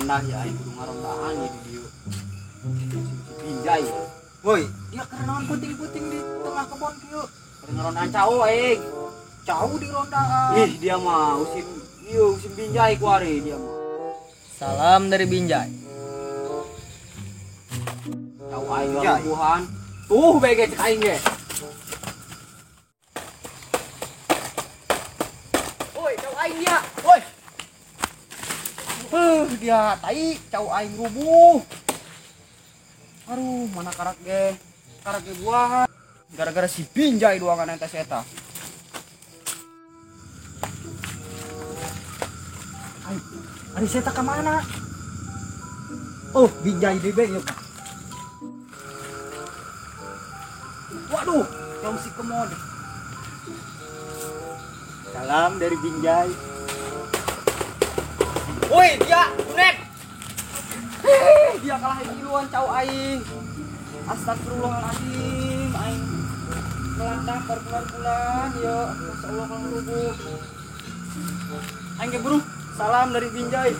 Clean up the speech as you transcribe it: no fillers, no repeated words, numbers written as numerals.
enak ya aing kudu ngarondahan di dieu. Binjai. Woi, Ya karena puting-puting di tengah kebon kieu. Ngarondahan cau aing. cau di rondaan. Ih, dia mah usim Binjai kuari dia mah. Salam dari Binjai. Cau aing Binjai. Tuhan. Tuh bege cek aing ge. Woi, cau aing dia. Woi. Dia tai cau aing rubuh. Aduh, mana karak ge buahan. Gara-gara si Binjai doangan ente eta. Ari saya tak kemana? Oh, Binjai bebek yuk. Waduh, yang si kemod. Salam dari Binjai. Woi, dia, Nek. Dia kalah duluan cau aing. Astagfirullahaladzim, aing melantak berbulan-bulan, ya. Masya Allah kalau rubuh. Aing ke buru, salam dari Binjai.